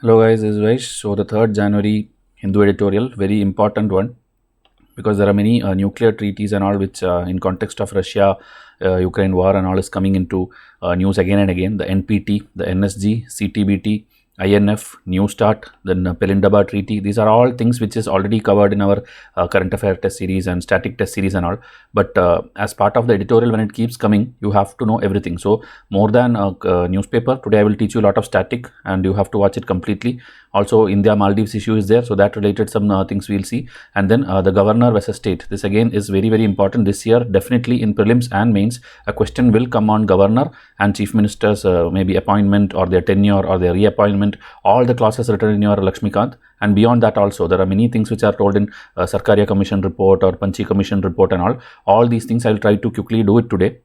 Hello guys, this is Vaish. So the 3rd January Hindu editorial, very important one because there are many nuclear treaties and all which in context of Russia, Ukraine war and all is coming into news again and again. The NPT, the NSG, CTBT, INF, New Start, then Pelindaba Treaty. These are all things which is already covered in our current affair test series and static test series and all. But as part of the editorial, when it keeps coming, you have to know everything. So more than a newspaper, today I will teach you a lot of static and you have to watch it completely. Also, India-Maldives issue is there, so that related some things we'll see. And then the governor versus state. This again is very, very important this year. Definitely in prelims and mains, a question will come on governor and chief minister's maybe appointment or their tenure or their reappointment. All the clauses written in your Lakshmikant. And beyond that also, there are many things which are told in Sarkaria Commission report or Panchi Commission report and all. All these things I will try to quickly do it today.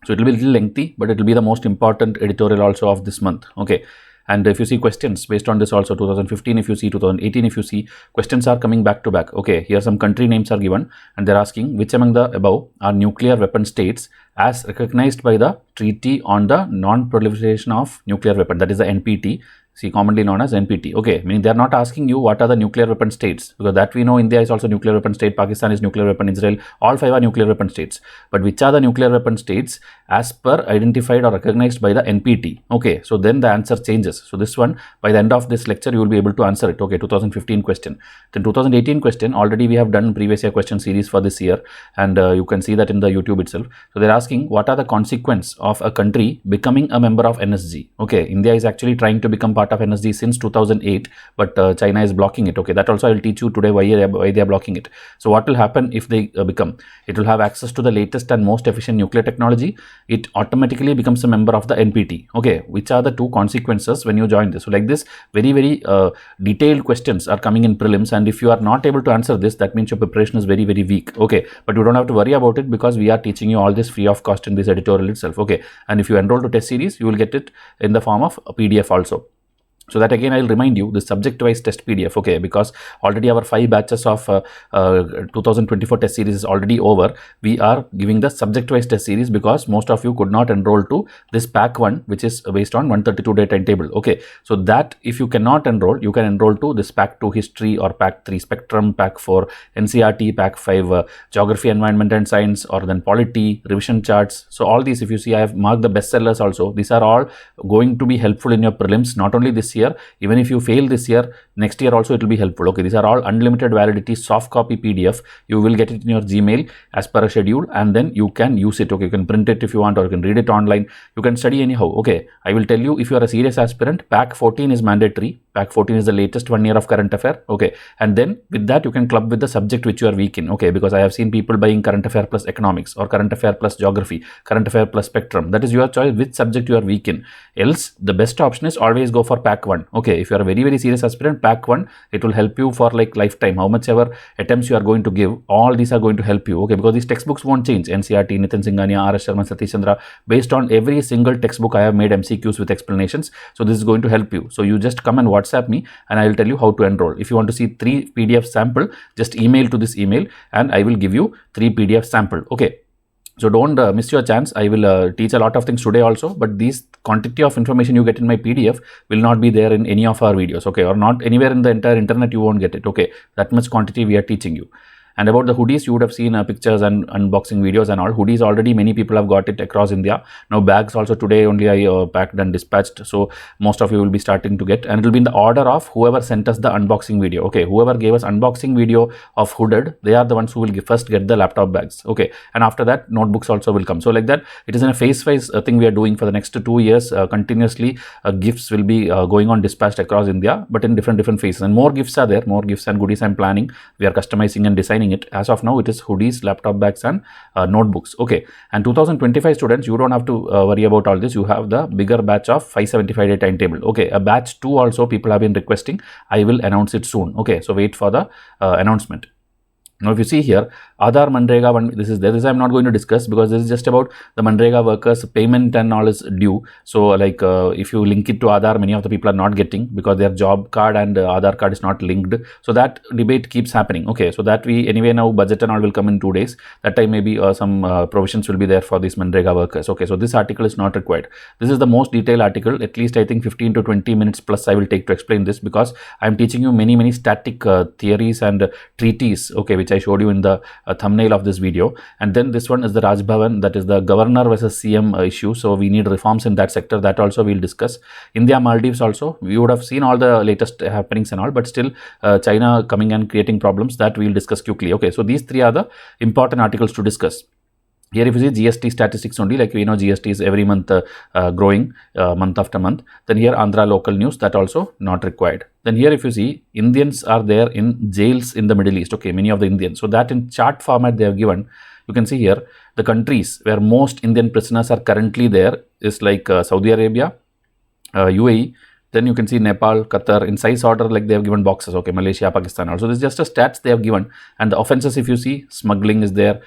So it will be a little lengthy, but it will be the most important editorial also of this month. Okay. And if you see questions based on this also, 2015 if you see, 2018 if you see, questions are coming back to back. Okay, here some country names are given and they're asking which among the above are nuclear weapon states as recognized by the Treaty on the Non-Proliferation of Nuclear Weapon, that is the NPT, commonly known as NPT. Okay, meaning they are not asking you what are the nuclear weapon states, because that we know India is also nuclear weapon state, Pakistan is nuclear weapon, Israel, all 5 are nuclear weapon states. But which are the nuclear weapon states as per identified or recognized by the NPT? Okay, so then the answer changes. So this one, by the end of this lecture, you will be able to answer it. Okay, 2015 question. Then 2018 question, already we have done previous year question series for this year, and you can see that in the YouTube itself. So they're asking what are the consequence of a country becoming a member of NSG? Okay, India is actually trying to become part of NSG since 2008, but China is blocking it. Okay, that also I will teach you today why they are blocking it. So what will happen if they become? It will have access to the latest and most efficient nuclear technology. It automatically becomes a member of the NPT. Okay, which are the two consequences when you join this? So like this, very, very detailed questions are coming in prelims, and if you are not able to answer this, that means your preparation is very, very weak. Okay, but you don't have to worry about it because we are teaching you all this free of cost in this editorial itself. Okay, and if you enroll to test series, you will get it in the form of a PDF also. So that again, I'll remind you the subject-wise test PDF, okay, because already our 5 batches of 2024 test series is already over. We are giving the subject-wise test series because most of you could not enroll to this pack 1, which is based on 132-day timetable, okay. So that if you cannot enroll, you can enroll to this pack 2 history or pack 3 spectrum, pack 4 NCRT, pack 5 geography, environment and science, or then polity, revision charts. So all these, if you see, I have marked the bestsellers also. These are all going to be helpful in your prelims, not only this year, even if you fail this year, next year also it will be helpful. Okay, these are all unlimited validity soft copy PDF. You will get it in your Gmail as per a schedule, and then you can use it. Okay, you can print it if you want, or you can read it online. You can study anyhow. Okay, I will tell you, if you are a serious aspirant, pack 14 is mandatory. Pack 14 is the latest 1 year of current affair. Okay, and then with that you can club with the subject which you are weak in. Okay, because I have seen people buying current affair plus economics or current affair plus geography, current affair plus spectrum. That is your choice which subject you are weak in. Else the best option is always go for pack 1. Okay, if you are a very, very serious aspirant, pack 1, it will help you for like lifetime. How much ever attempts you are going to give, all these are going to help you. Okay, because these textbooks won't change. NCRT, Nitin Singhania, R.S. Sharma, Satish Chandra, based on every single textbook I have made MCQs with explanations. So this is going to help you. So you just come and WhatsApp me and I will tell you how to enroll. If you want to see 3 PDF sample, just email to this email and I will give you 3 PDF sample. Okay. So don't miss your chance. I will teach a lot of things today also, but these quantity of information you get in my PDF will not be there in any of our videos, okay, or not anywhere in the entire internet you won't get it, okay. That much quantity we are teaching you. And about the hoodies, you would have seen pictures and unboxing videos and all. Hoodies already many people have got it across India. Now bags also today only I packed and dispatched. So most of you will be starting to get, and it will be in the order of whoever sent us the unboxing video. Okay, whoever gave us unboxing video of hooded, they are the ones who will first get the laptop bags. Okay, and after that notebooks also will come. So like that, it is in a phase-wise thing we are doing for the next 2 years. Continuously gifts will be going on dispatched across India, but in different phases. And more gifts are there, more gifts and goodies I'm planning. We are customizing and designing it. As of now, it is hoodies, laptop bags and notebooks. Okay, and 2025 students, you don't have to worry about all this. You have the bigger batch of 575-day timetable. Okay, a batch 2 also people have been requesting. I will announce it soon. Okay, so wait for the announcement. Now, if you see here, Aadhaar Manrega one, this I'm not going to discuss because this is just about the Manrega workers payment and all is due. So like if you link it to Aadhaar, many of the people are not getting because their job card and Aadhaar card is not linked. So that debate keeps happening. Okay, so that we anyway now budget and all will come in 2 days. That time maybe some provisions will be there for these Manrega workers. Okay, so this article is not required. This is the most detailed article. At least I think 15 to 20 minutes plus I will take to explain this because I am teaching you many static theories and treaties. Okay, which I showed you in the thumbnail of this video. And then this one is the Raj Bhavan, that is the governor versus CM issue. So we need reforms in that sector. That also we'll discuss. India-Maldives also, we would have seen all the latest happenings and all, but still China coming and creating problems, that we'll discuss quickly. Okay, so these three are the important articles to discuss. Here if you see GST statistics only, like we know GST is every month growing month after month. Then here Andhra local news, that also not required. Then here if you see Indians are there in jails in the Middle East, okay, many of the Indians. So that in chart format they have given. You can see here the countries where most Indian prisoners are currently there is like Saudi Arabia, UAE. Then you can see Nepal, Qatar in size order, like they have given boxes. Okay, Malaysia, Pakistan also. This is just a stats they have given. And the offenses, if you see, smuggling is there,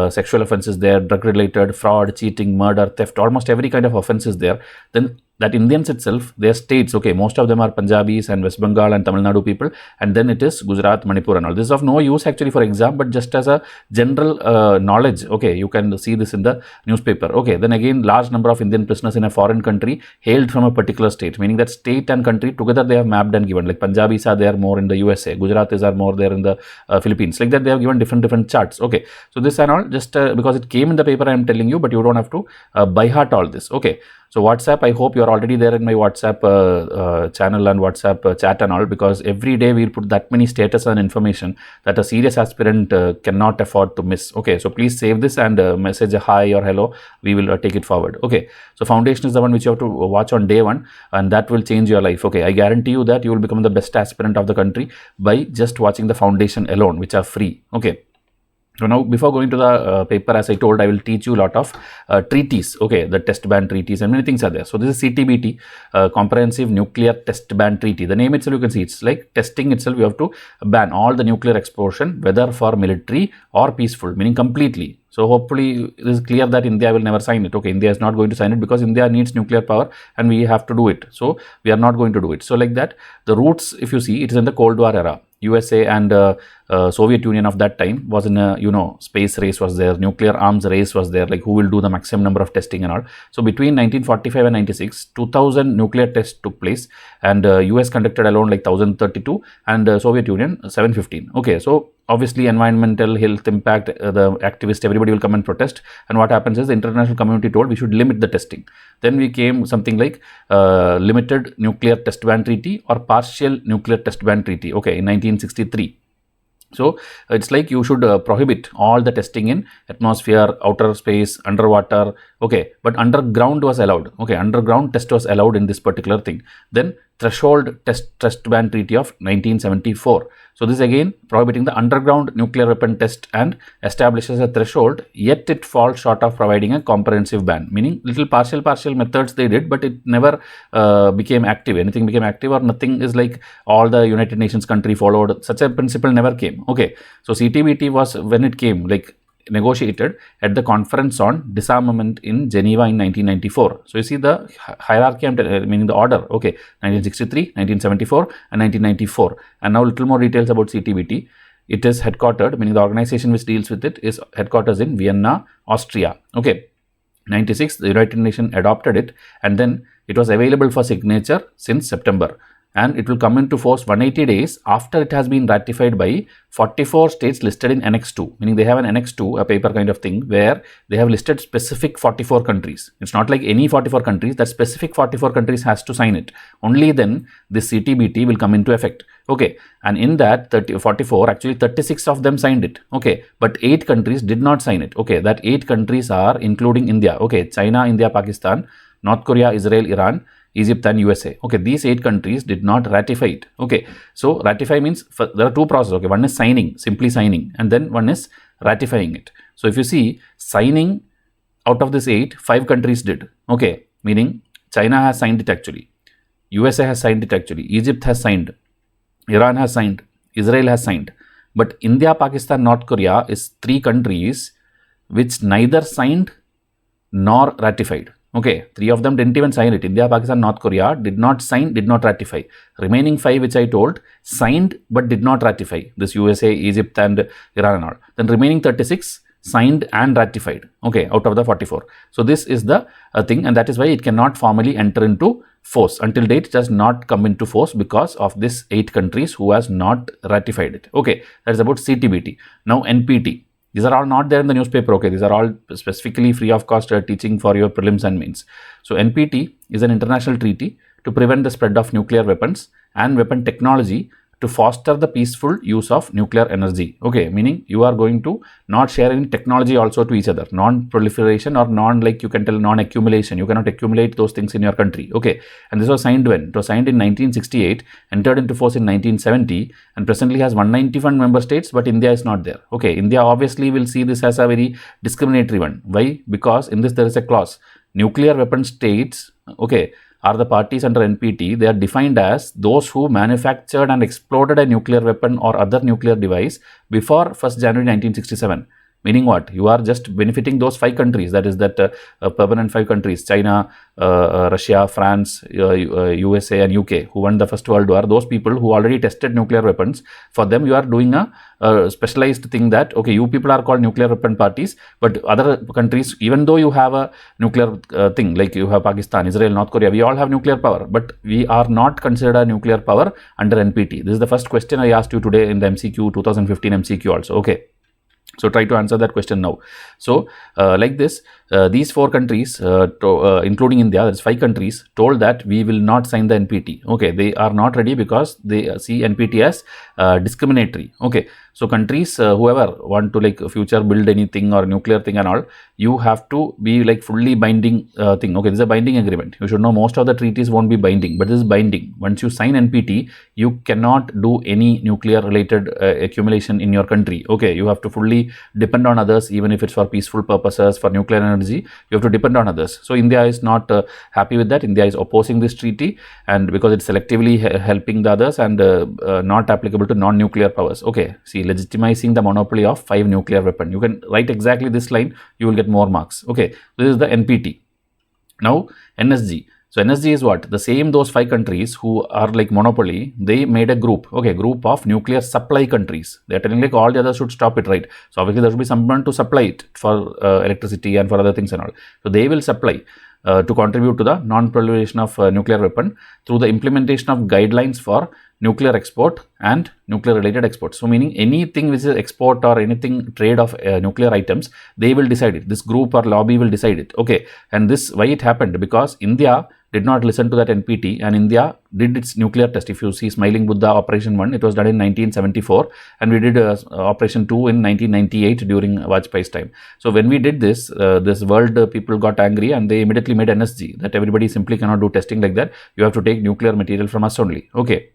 sexual offenses there, drug related, fraud, cheating, murder, theft, almost every kind of offense is there. Then that Indians itself, their states, okay, most of them are Punjabis and West Bengal and Tamil Nadu people, and then it is Gujarat, Manipur and all. This is of no use actually for exam, but just as a general knowledge, okay, you can see this in the newspaper. Okay, then again, large number of Indian prisoners in a foreign country hailed from a particular state, meaning that state and country together they have mapped and given, like Punjabis are there more in the USA, Gujaratis are more there in the Philippines, like that they have given different charts. Okay, so this and all just because it came in the paper I am telling you, but you don't have to by heart all this. Okay, so WhatsApp, I hope you are already there in my WhatsApp channel and WhatsApp chat and all, because every day we'll put that many status and information that a serious aspirant cannot afford to miss. Okay, so please save this and message a hi or hello. We will take it forward. Okay, so foundation is the one which you have to watch on day one, and that will change your life. Okay, I guarantee you that you will become the best aspirant of the country by just watching the foundation alone, which are free. Okay. So now, before going to the paper, as I told, I will teach you a lot of treaties, okay, the test ban treaties and many things are there. So this is CTBT, Comprehensive Nuclear Test Ban Treaty. The name itself, you can see, it's like testing itself. You have to ban all the nuclear explosion, whether for military or peaceful, meaning completely. So hopefully it is clear that India will never sign it. Okay, India is not going to sign it because India needs nuclear power and we have to do it. So we are not going to do it. So like that, the roots, if you see, it is in the Cold War era. USA and Soviet Union of that time was in a, you know, space race was there, nuclear arms race was there, like who will do the maximum number of testing and all. So between 1945 and 96, 2000 nuclear tests took place, and US conducted alone like 1032 and Soviet Union 715. Okay, so obviously environmental, health impact, the activists, everybody will come and protest, and what happens is the international community told we should limit the testing. Then we came something like limited nuclear test ban treaty or partial nuclear test ban treaty, okay, in 1963. So it's like you should prohibit all the testing in atmosphere, outer space, underwater, okay, but underground was allowed. Okay, underground test was allowed in this particular thing. Then threshold test ban treaty of 1974. So this again prohibiting the underground nuclear weapon test and establishes a threshold, yet it falls short of providing a comprehensive ban, meaning little partial methods they did, but it never became active. Anything became active or nothing is like all the United Nations country followed. Such a principle never came. Okay, so CTBT was when it came like negotiated at the conference on disarmament in Geneva in 1994. So you see the hierarchy, meaning the order. Okay, 1963, 1974 and 1994. And now little more details about CTBT. It is headquartered, meaning the organization which deals with it is headquarters in Vienna, Austria. Okay, 96, the United Nations adopted it, and then it was available for signature since September. And it will come into force 180 days after it has been ratified by 44 states listed in Annex 2, meaning they have an Annex 2, a paper kind of thing, where they have listed specific 44 countries. It's not like any 44 countries, that specific 44 countries has to sign it. Only then this CTBT will come into effect. Okay, and in that 44, actually 36 of them signed it. Okay, but 8 countries did not sign it. Okay, that 8 countries are including India. Okay, China, India, Pakistan, North Korea, Israel, Iran, Egypt and USA. Okay, these 8 countries did not ratify it. Okay, so ratify means there are 2 processes. Okay, one is signing, simply signing, and then one is ratifying it. So if you see, signing, out of this 8, 5 countries did. Okay, meaning China has signed it actually, USA has signed it actually, Egypt has signed, Iran has signed, Israel has signed, But India, Pakistan, North Korea is 3 countries which neither signed nor ratified. Okay, 3 of them didn't even sign it. India, Pakistan, North Korea did not sign, did not ratify. Remaining 5, which I told, signed but did not ratify. This USA, Egypt and Iran and all. Then remaining 36 signed and ratified. Okay, out of the 44. So this is the thing, and that is why it cannot formally enter into force. Until date, it does not come into force because of this 8 countries who has not ratified it. Okay, that is about CTBT. Now NPT. These are all not there in the newspaper. Okay, these are all specifically free of cost teaching for your prelims and mains. So NPT is an international treaty to prevent the spread of nuclear weapons and weapon technology to foster the peaceful use of nuclear energy. Okay, meaning you are going to not share any technology also to each other. Non-proliferation or like you can tell non-accumulation. You cannot accumulate those things in your country. Okay, and this was signed when? It was signed in 1968, entered into force in 1970, and presently has 191 member states, but India is not there. Okay, India obviously will see this as a very discriminatory one. Why? Because in this there is a clause. Nuclear weapon states, okay, are the parties under NPT. They are defined as those who manufactured and exploded a nuclear weapon or other nuclear device before 1st January 1967. Meaning what? You are just benefiting those 5 countries, that is that permanent 5 countries, China, Russia, France, USA and UK, who won the First World War. Those people who already tested nuclear weapons, for them you are doing a specialized thing that, okay, you people are called nuclear weapon parties, but other countries, even though you have a nuclear thing, like you have Pakistan, Israel, North Korea, we all have nuclear power, but we are not considered a nuclear power under NPT. This is the first question I asked you today in the MCQ, 2015 MCQ also. Okay. So try to answer that question now. So like this, these 4 countries, including India, that's 5 countries, told that we will not sign the NPT. Okay, they are not ready because they see NPT as discriminatory. Okay, so countries, whoever want to like future build anything or nuclear thing and all, you have to be like fully binding thing. Okay, this is a binding agreement. You should know most of the treaties won't be binding, but this is binding. Once you sign NPT, you cannot do any nuclear related accumulation in your country. Okay, you have to fully depend on others, even if it's for peaceful purposes, for nuclear energy, you have to depend on others. So India is not happy with that. India is opposing this treaty, and because it's selectively helping the others and not applicable to non-nuclear powers. Okay, see, legitimizing the monopoly of 5 nuclear weapons. You can write exactly this line, you will get more marks. Okay, this is the NPT. Now NSG. So NSG is what? The same, those 5 countries who are like monopoly, they made a group, okay, group of nuclear supply countries. They are telling like all the others should stop it, right? So obviously there should be someone to supply it for electricity and for other things and all. So they will supply to contribute to the non-proliferation of nuclear weapon through the implementation of guidelines for nuclear export and nuclear related exports. So meaning anything which is export or anything trade of nuclear items, they will decide it. This group or lobby will decide it. Okay, and this, why it happened? Because India did not listen to that NPT, and India did its nuclear test. If you see Smiling Buddha Operation 1, it was done in 1974, and we did Operation 2 in 1998 during Vajpayee's time. So when we did this, this world people got angry and they immediately made NSG, that everybody simply cannot do testing like that. You have to take nuclear material from us only. Okay.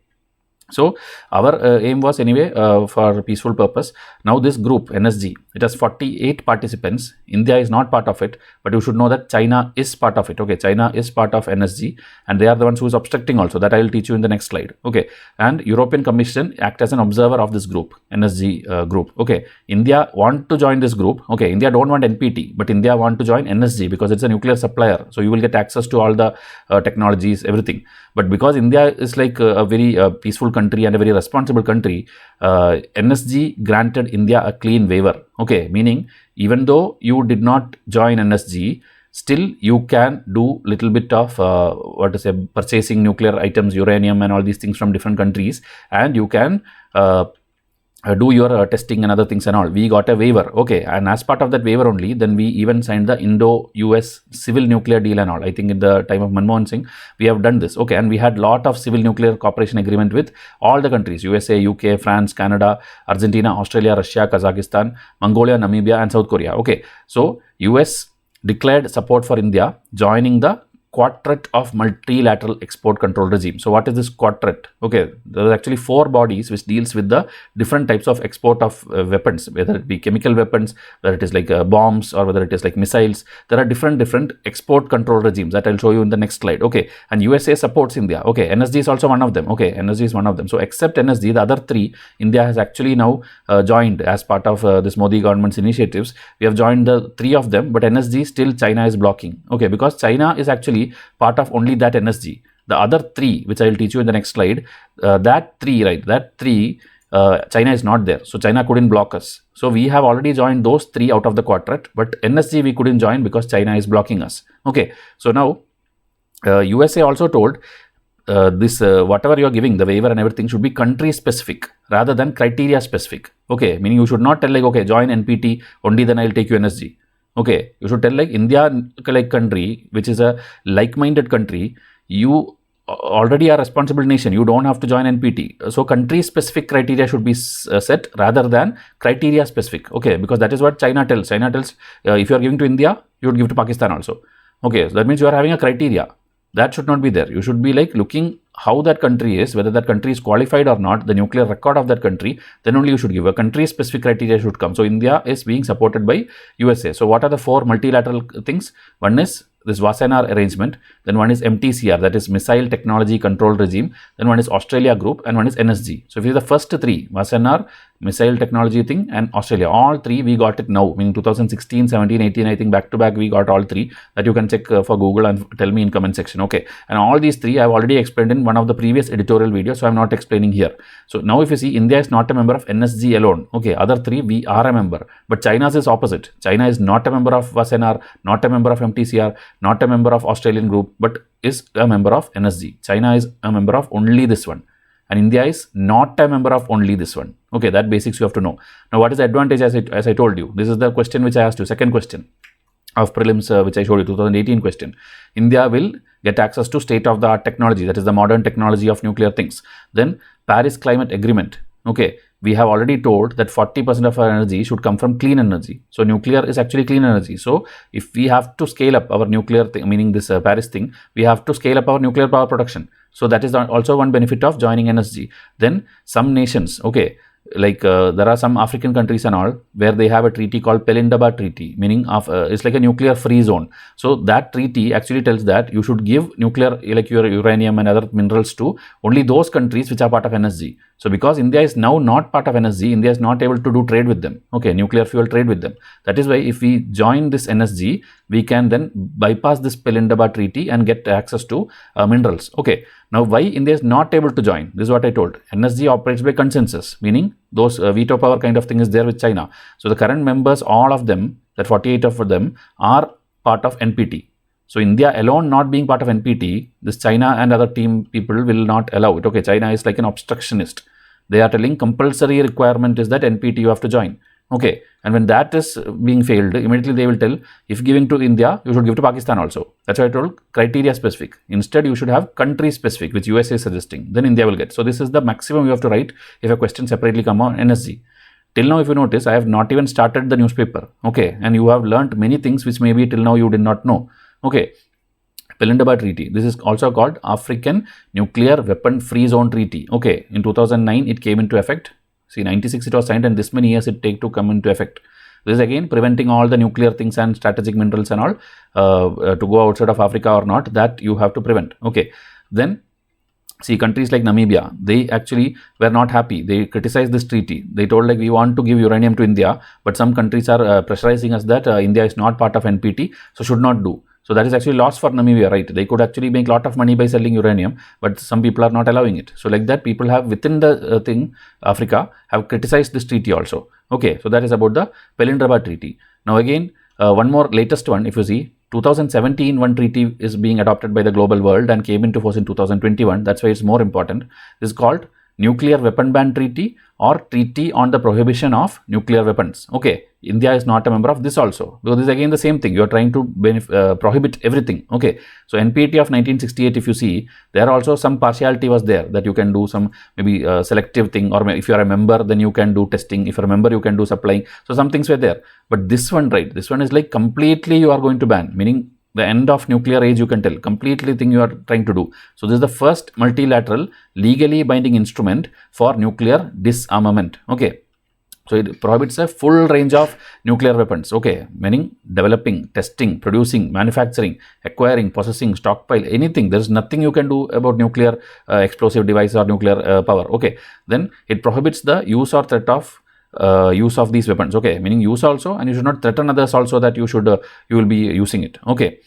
So our aim was anyway for peaceful purpose. Now this group NSG, it has 48 participants. India is not part of it, but you should know that China is part of it. Okay, China is part of NSG, and they are the ones who is obstructing also. That I will teach you in the next slide. Okay, and European Commission act as an observer of this group, NSG group. Okay, India want to join this group. Okay, India don't want NPT, but India want to join NSG because it's a nuclear supplier. So you will get access to all the technologies, everything. But because India is like a very peaceful country and a very responsible country, NSG granted India a clean waiver. Okay, meaning even though you did not join NSG, still you can do little bit of purchasing nuclear items, uranium and all these things from different countries, and you can do your testing and other things and all. We got a waiver. Okay, and as part of that waiver only, then we even signed the Indo-US civil nuclear deal and all. I think in the time of Manmohan Singh, we have done this. Okay, and we had lot of civil nuclear cooperation agreement with all the countries, USA, UK, France, Canada, Argentina, Australia, Russia, Kazakhstan, Mongolia, Namibia and South Korea. Okay, so US declared support for India joining the quartet of multilateral export control regime. So what is this quartet? Okay, there are actually 4 bodies which deals with the different types of export of weapons, whether it be chemical weapons, whether it is like bombs, or whether it is like missiles. There are different export control regimes that I'll show you in the next slide. Okay, and USA supports India. Okay, NSG is also one of them. Okay, NSG is one of them. So except NSG, the other 3, India has actually now joined as part of this Modi government's initiatives. We have joined the 3 of them, but NSG still China is blocking. Okay, because China is actually part of only that NSG. The other 3, which I will teach you in the next slide, that 3, China is not there. So China couldn't block us. So we have already joined those 3 out of the quartet, but NSG we couldn't join because China is blocking us. Okay, so now USA also told this whatever you are giving, the waiver and everything, should be country specific rather than criteria specific. Okay, meaning you should not tell like, okay, join NPT, only then I'll take you NSG. Okay, you should tell like India, like country, which is a like-minded country, you already are a responsible nation, you don't have to join NPT. So country specific criteria should be set rather than criteria specific. Okay, because that is what China tells. China tells if you are giving to India, you would give to Pakistan also. Okay, so that means you are having a criteria. That should not be there. You should be like looking how that country is, whether that country is qualified or not, the nuclear record of that country, then only you should give. A country specific criteria should come. So India is being supported by USA. So what are the 4 multilateral things? One is this Wassenaar arrangement, then one is MTCR, that is Missile Technology Control Regime, then one is Australia Group, and one is NSG. So if you are the first 3, Wassenaar, missile technology thing, and Australia, all 3 we got it now, meaning 2016, 17, 18, I think back to back we got all 3. That you can check for Google and tell me in comment section. Okay, and all these 3 I have already explained in one of the previous editorial videos, so I am not explaining here. So now if you see, India is not a member of NSG alone. Okay, other 3 we are a member, but China's is opposite. China is not a member of Wassenaar, not a member of MTCR, not a member of Australian Group, but is a member of NSG. China is a member of only this one, and India is not a member of only this one. Okay, that basics you have to know. Now what is the advantage? As I told you, this is the question which I asked you, second question of prelims which I showed you, 2018 question. India will get access to state-of-the-art technology, that is the modern technology of nuclear things. Then Paris Climate Agreement. Okay, we have already told that 40% of our energy should come from clean energy. So nuclear is actually clean energy. So if we have to scale up our nuclear thing, meaning this Paris thing, we have to scale up our nuclear power production. So that is also one benefit of joining NSG. Then some nations, okay, like there are some African countries and all where they have a treaty called Pelindaba Treaty, meaning of it's like a nuclear free zone. So that treaty actually tells that you should give nuclear, like your uranium and other minerals to only those countries which are part of NSG. So because India is now not part of NSG, India is not able to do trade with them. Okay, nuclear fuel trade with them. That is why if we join this NSG, we can then bypass this Pelindaba Treaty and get access to minerals. Okay, now why India is not able to join? This is what I told. NSG operates by consensus, meaning those veto power kind of thing is there with China. So the current members, all of them, that 48 of them, are part of NPT. So India alone not being part of NPT, this China and other team people will not allow it. Okay, China is like an obstructionist. They are telling compulsory requirement is that NPT you have to join. Okay, and when that is being failed, immediately they will tell, if giving to India, you should give to Pakistan also. That's why I told criteria specific. Instead, you should have country specific, which USA is suggesting. Then India will get. So this is the maximum you have to write if a question separately come on NSG. Till now, if you notice, I have not even started the newspaper. Okay, and you have learnt many things which maybe till now you did not know. Okay, Pelindaba Treaty. This is also called African Nuclear Weapon Free Zone Treaty. Okay, in 2009 it came into effect. See, 96 it was signed, and this many years it take to come into effect. This is again preventing all the nuclear things and strategic minerals and all to go outside of Africa or not, that you have to prevent. Okay, then see, countries like Namibia, they actually were not happy. They criticized this treaty. They told like, we want to give uranium to India, but some countries are pressurizing us that India is not part of NPT, so should not do. So that is actually loss for Namibia, right? They could actually make a lot of money by selling uranium, but some people are not allowing it. So like that, people have within the thing, Africa, have criticized this treaty also. Okay, so that is about the Pelindaba Treaty. Now again, one more latest one, if you see, 2017 one treaty is being adopted by the global world and came into force in 2021. That's why it's more important. This is called Nuclear Weapon Ban Treaty or Treaty on the Prohibition of Nuclear Weapons. Okay, India is not a member of this also. So this is again the same thing. You are trying to prohibit everything. Okay, so NPT of 1968, if you see, there also some partiality was there, that you can do some maybe selective thing, or if you are a member, then you can do testing. If you are a member, you can do supplying. So some things were there. But this one, right, this one is like completely you are going to ban, meaning the end of nuclear age, you can tell, completely thing you are trying to do. So this is the first multilateral legally binding instrument for nuclear disarmament. Okay, so it prohibits a full range of nuclear weapons. Okay, meaning developing, testing, producing, manufacturing, acquiring, possessing, stockpile, anything. There is nothing you can do about nuclear explosive device or nuclear power. Okay, then it prohibits the use or threat of use of these weapons. Okay, meaning use also, and you should not threaten others also that you should you will be using it. Okay,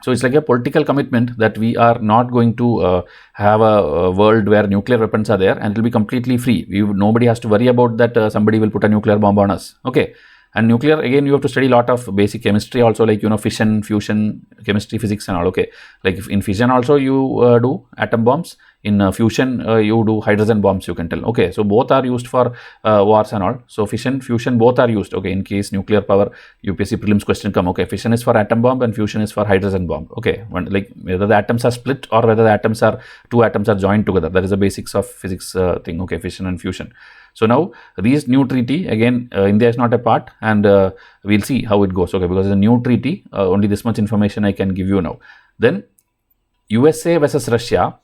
so it's like a political commitment that we are not going to have a world where nuclear weapons are there, and it will be completely free. Nobody has to worry about that somebody will put a nuclear bomb on us. Okay, and nuclear, again, you have to study a lot of basic chemistry also, like, you know, fission, fusion, chemistry, physics and all. Okay, like if in fission also you do atom bombs. In fusion, you do hydrogen bombs, you can tell. Okay, so both are used for wars and all. So fission, fusion, both are used. Okay, in case nuclear power, UPSC prelims question come. Okay, fission is for atom bomb and fusion is for hydrogen bomb. Okay, like whether the atoms are split or whether the atoms are, two atoms are joined together. That is the basics of physics thing. Okay, fission and fusion. So now these new treaty, again, India is not a part, and we'll see how it goes. Okay, because it's a new treaty, only this much information I can give you now. Then USA versus Russia,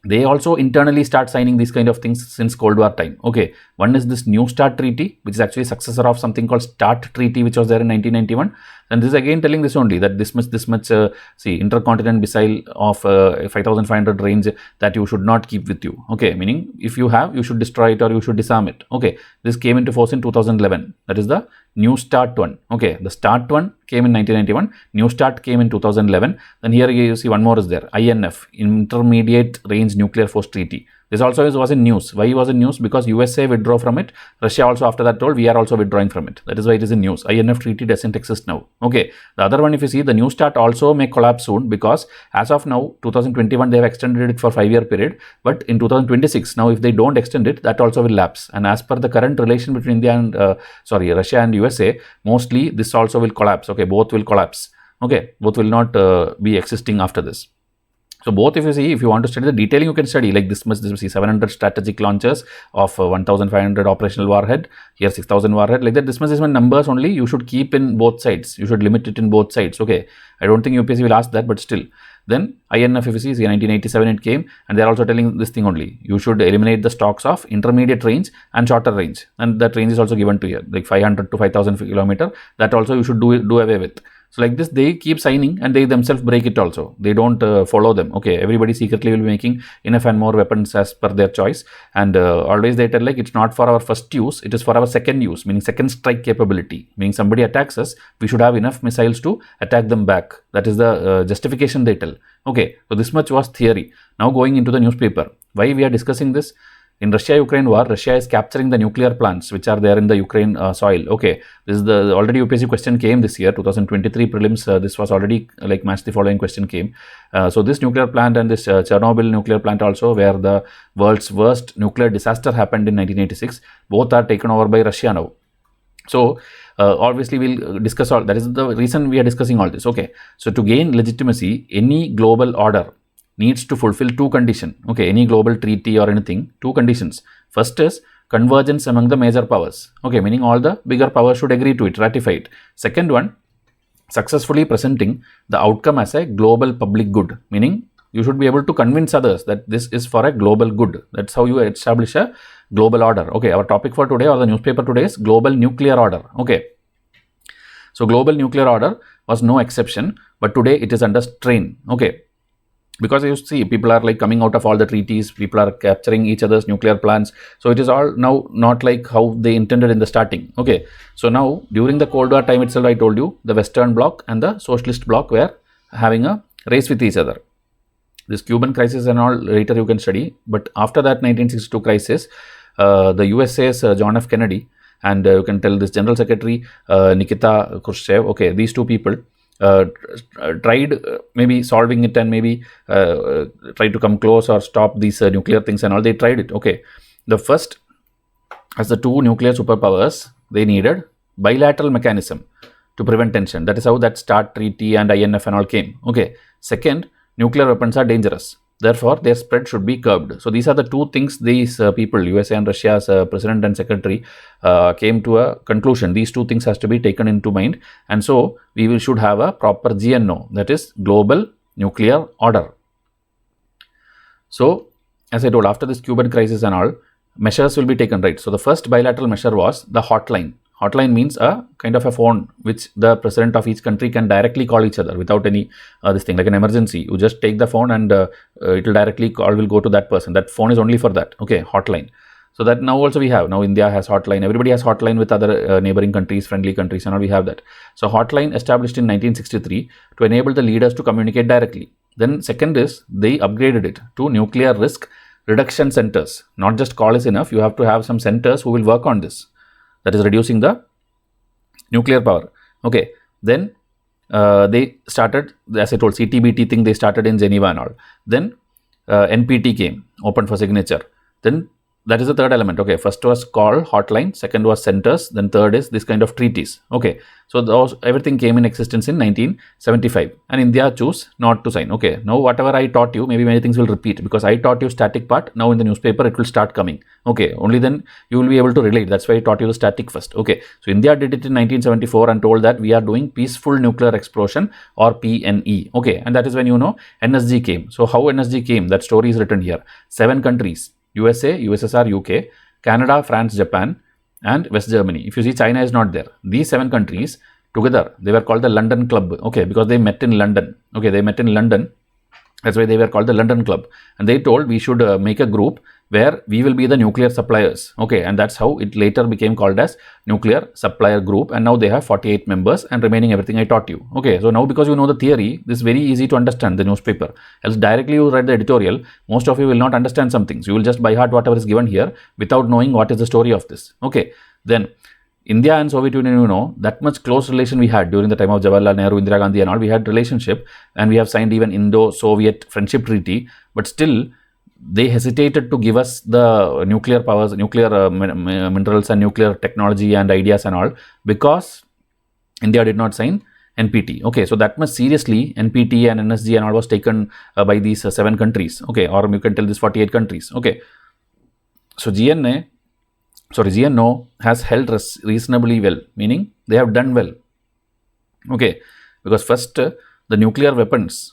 they also internally start signing these kind of things since Cold War time. Okay, one is this New START treaty, which is actually a successor of something called START treaty, which was there in 1991. And this is again telling this only, that this much see, intercontinental missile of 5500 range that you should not keep with you. Okay, meaning if you have, you should destroy it or you should disarm it. Okay, this came into force in 2011. That is the New START one. Okay, the START one came in 1991, New START came in 2011. Then here you see one more is there, INF, Intermediate Range Nuclear Force Treaty. This also was in news. Why was in news? Because USA withdrew from it. Russia also after that told we are also withdrawing from it. That is why it is in news. INF treaty doesn't exist now. Okay. The other one, if you see, the New START also may collapse soon, because as of now, 2021, they have extended it for 5-year period. But in 2026, now if they don't extend it, that also will lapse. And as per the current relation between India and Russia and USA, mostly this also will collapse. Okay, both will collapse. Okay, both will not be existing after this. So both, if you see, if you want to study the detailing, you can study like this much. This see 700 strategic launchers of 1500 operational warhead, here 6000 warhead, like that. This much is my numbers only. You should keep in both sides. You should limit it in both sides. Okay, I don't think UPSC will ask that, but still. Then INF, if you see 1987 it came, and they are also telling this thing only. You should eliminate the stocks of intermediate range and shorter range, and that range is also given to here, like 500 to 5000 kilometer. That also you should do away with. So like this, they keep signing and they themselves break it also. They don't follow them. Okay, everybody secretly will be making enough and more weapons as per their choice. And always they tell like it's not for our first use, it is for our second use, meaning second strike capability. Meaning somebody attacks us, we should have enough missiles to attack them back. That is the justification they tell. Okay, so this much was theory. Now going into the newspaper. Why we are discussing this? In Russia-Ukraine war, Russia is capturing the nuclear plants which are there in the Ukraine soil. Okay, this is the already UPSC question came this year, 2023 prelims. This was already like match the following question came. So this nuclear plant and this Chernobyl nuclear plant also, where the world's worst nuclear disaster happened in 1986, both are taken over by Russia now. So obviously we'll discuss all. That is the reason we are discussing all this. Okay, so to gain legitimacy, any global order needs to fulfill two conditions. Okay, any global treaty or anything, two conditions. First is convergence among the major powers. Okay, meaning all the bigger powers should agree to it, ratify it. Second one, successfully presenting the outcome as a global public good, meaning you should be able to convince others that this is for a global good. That's how you establish a global order. Okay, our topic for today or the newspaper today is global nuclear order. Okay, so global nuclear order was no exception, but today it is under strain. Okay, because you see, people are like coming out of all the treaties, people are capturing each other's nuclear plants. So it is all now not like how they intended in the starting. Okay, so now during the Cold War time itself, I told you the Western Bloc and the Socialist Bloc were having a race with each other. This Cuban crisis and all later you can study. But after that 1962 crisis, the USA's John F. Kennedy and you can tell this General Secretary Nikita Khrushchev. Okay, these two people tried maybe solving it and maybe try to come close or stop these nuclear things and all. They tried it. Okay, the first, as the two nuclear superpowers, they needed bilateral mechanism to prevent tension. That is how that START treaty and INF and all came. Okay, second, nuclear weapons are dangerous. Therefore, their spread should be curbed. So these are the two things these people, USA and Russia's president and secretary, came to a conclusion. These two things has to be taken into mind, and so we should have a proper GNO, that is Global Nuclear Order. So, as I told, after this Cuban crisis and all, measures will be taken, right? So the first bilateral measure was the hotline. Hotline means a kind of a phone which the president of each country can directly call each other without any this thing, like an emergency. You just take the phone and it will directly call will go to that person. That phone is only for that. Okay, hotline. So that now also we have. Now India has hotline. Everybody has hotline with other neighboring countries, friendly countries, and all we have that. So hotline established in 1963 to enable the leaders to communicate directly. Then second is they upgraded it to nuclear risk reduction centers. Not just call is enough. You have to have some centers who will work on this. That is reducing the nuclear power. Okay, then they started, as I told, CTBT thing they started in Geneva and all. Then NPT came, open for signature. Then that is the third element. Okay, first was call, hotline, second was centers, then third is this kind of treaties. Okay, so those everything came in existence in 1975 and India chose not to sign. Okay, now whatever I taught you, maybe many things will repeat because I taught you static part. Now in the newspaper it will start coming. Okay, only then you will be able to relate. That's why I taught you the static first. Okay, so India did it in 1974 and told that we are doing peaceful nuclear explosion or PNE. Okay, and that is when NSG came. So how NSG came? That story is written here. 7 countries. USA, USSR, UK, Canada, France, Japan, and West Germany. If you see, China is not there. These 7 countries together, they were called the London Club. Okay, because they met in London. Okay, they met in London. That's why they were called the London Club. And they told we should make a group where we will be the nuclear suppliers. Okay, and that's how it later became called as Nuclear Supplier Group. And now they have 48 members and remaining everything I taught you. Okay, so now because you know the theory, this is very easy to understand the newspaper. Else directly you read the editorial, most of you will not understand some things. You will just by heart whatever is given here without knowing what is the story of this. Okay, then India and Soviet Union, that much close relation we had during the time of Jawaharlal Nehru, Indira Gandhi and all. We had relationship and we have signed even Indo-Soviet Friendship Treaty, but still they hesitated to give us the nuclear powers, nuclear minerals and nuclear technology and ideas and all because India did not sign NPT. Okay, so that much seriously NPT and NSG and all was taken by these 7 countries. Okay, or you can tell these 48 countries. Okay, so GNO has held reasonably well, meaning they have done well. Okay, because first the nuclear weapons,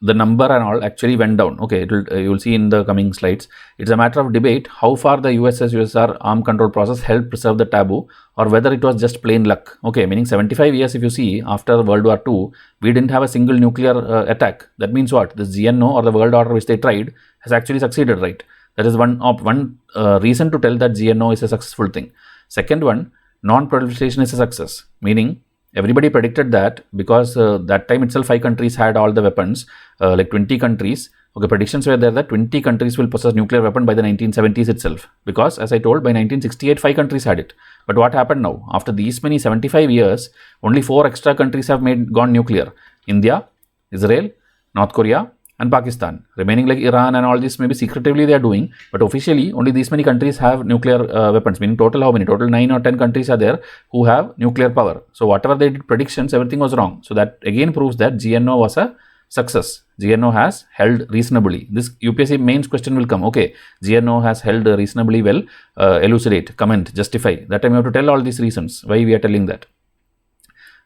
the number and all actually went down. Okay, you will see in the coming slides. It's a matter of debate how far the USSR arm control process helped preserve the taboo or whether it was just plain luck. Okay, meaning 75 years if you see after World War II, we didn't have a single nuclear attack. That means what? This GNO or the world order which they tried has actually succeeded, right? That is one reason to tell that GNO is a successful thing. Second one, non-proliferation is a success, meaning everybody predicted that because that time itself 5 countries had all the weapons, like 20 countries. Okay, predictions were there that 20 countries will possess nuclear weapon by the 1970s itself. Because as I told, by 1968, 5 countries had it. But what happened now? After these many 75 years, only 4 extra countries have gone nuclear. India, Israel, North Korea, and Pakistan. Remaining like Iran and all this, maybe secretively they are doing, but officially only these many countries have nuclear weapons. Meaning total how many? Total 9 or 10 countries are there who have nuclear power. So whatever they did predictions, everything was wrong. So that again proves that GNO was a success. GNO has held reasonably. This UPSC mains question will come. Okay, GNO has held reasonably well. Elucidate, comment, justify. That time you have to tell all these reasons why we are telling that.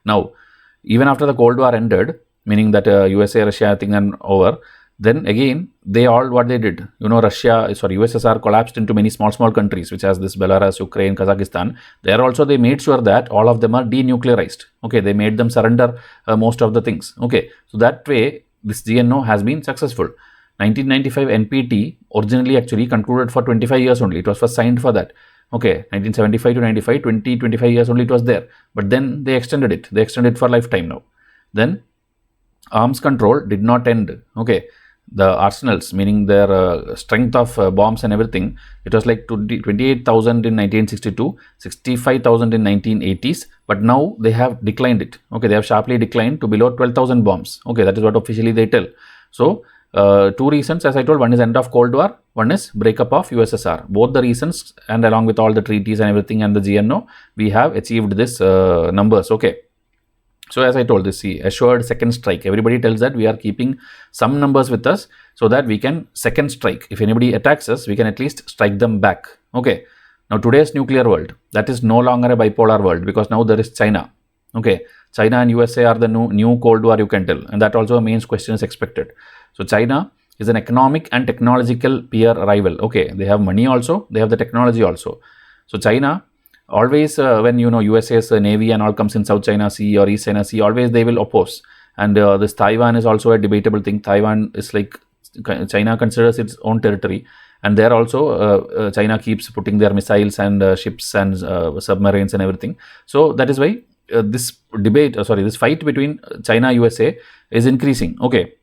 Now, even after the Cold War ended, meaning that USA, Russia thing and over, then again they all what they did, USSR collapsed into many small countries which has this Belarus, Ukraine, Kazakhstan. There also they made sure that all of them are denuclearized. Okay, they made them surrender most of the things. Okay, so that way this GNO has been successful. 1995 NPT originally actually concluded for 25 years only. It was first signed for that. Okay, 1975 to 95, 25 years only it was there. But then they extended it. They extended it for lifetime now. Then arms control did not end. Okay, the arsenals, meaning their strength of bombs and everything, it was like 28,000 in 1962, 65,000 in 1980s, but now they have declined it. Okay, they have sharply declined to below 12,000 bombs. Okay, that is what officially they tell. So 2 reasons, as I told, one is end of Cold War, one is breakup of USSR. Both the reasons and along with all the treaties and everything and the GNO, we have achieved this numbers. Okay. So as I told, this assured second strike, everybody tells that we are keeping some numbers with us so that we can second strike. If anybody attacks us, we can at least strike them back. Okay. Now today's nuclear world, that is no longer a bipolar world, because now there is China. Okay. China and USA are the new Cold War, you can tell, and that also a main question is expected. So China is an economic and technological peer rival. Okay. They have money also, they have the technology also. So China always, when USA's Navy and all comes in South China Sea or East China Sea, always they will oppose. And this Taiwan is also a debatable thing. Taiwan is like, China considers its own territory, and there also China keeps putting their missiles and ships and submarines and everything. So that is why this this fight between China USA is increasing. Okay.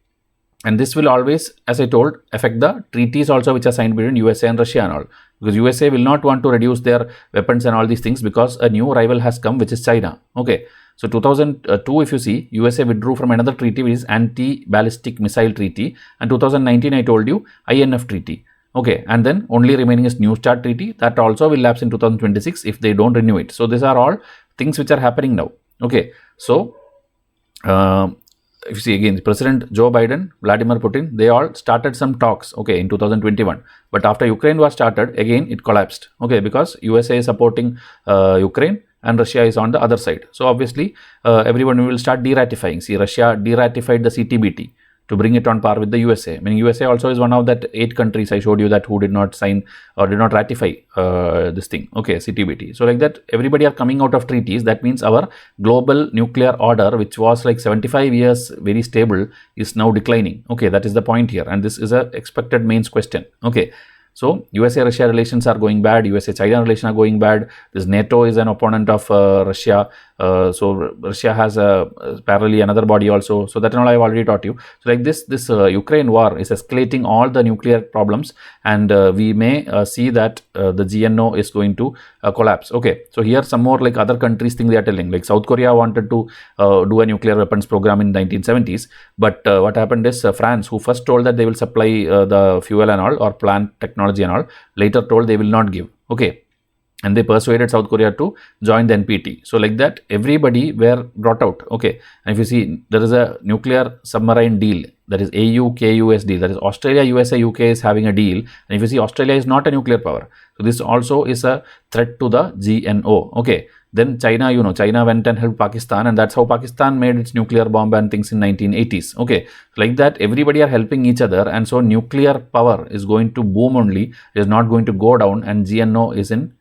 And this will always, as I told, affect the treaties also which are signed between USA and Russia and all. Because USA will not want to reduce their weapons and all these things, because a new rival has come, which is China. Okay. So 2002, if you see, USA withdrew from another treaty, which is Anti-Ballistic Missile Treaty. And 2019, I told you, INF Treaty. Okay. And then only remaining is New START Treaty. That also will lapse in 2026 if they don't renew it. So these are all things which are happening now. Okay. So, if you see again, President Joe Biden, Vladimir Putin, they all started some talks, okay, in 2021. But after Ukraine was started, again it collapsed, okay, because USA is supporting Ukraine and Russia is on the other side. So obviously, everyone will start de-ratifying. See, Russia de-ratified the CTBT to bring it on par with the USA. I mean, USA also is one of that 8 countries I showed you that who did not sign or did not ratify this thing, okay, CTBT. So like that, everybody are coming out of treaties. That means our global nuclear order, which was like 75 years very stable, is now declining. Okay, that is the point here, and this is a expected mains question. Okay. So USA-Russia relations are going bad, USA-China relations are going bad. This NATO is an opponent of Russia. So Russia has parallelly another body also. So that and all I have already taught you. So like this Ukraine war is escalating all the nuclear problems, and we may see that the GNO is going to collapse. Okay. So here some more like other countries thing they are telling. Like South Korea wanted to do a nuclear weapons program in 1970s. But what happened is France, who first told that they will supply the fuel and all, or plant technology and all, later told they will not give. Okay. And they persuaded South Korea to join the NPT. So like that, everybody were brought out. Okay. And if you see, there is a nuclear submarine deal, that is AUKUS deal, that is Australia, USA, UK is having a deal. And if you see, Australia is not a nuclear power. So this also is a threat to the GNO. Okay. Then China, China went and helped Pakistan, and that's how Pakistan made its nuclear bomb and things in 1980s. Okay. So like that, everybody are helping each other, and so nuclear power is going to boom only, it is not going to go down, and GNO is in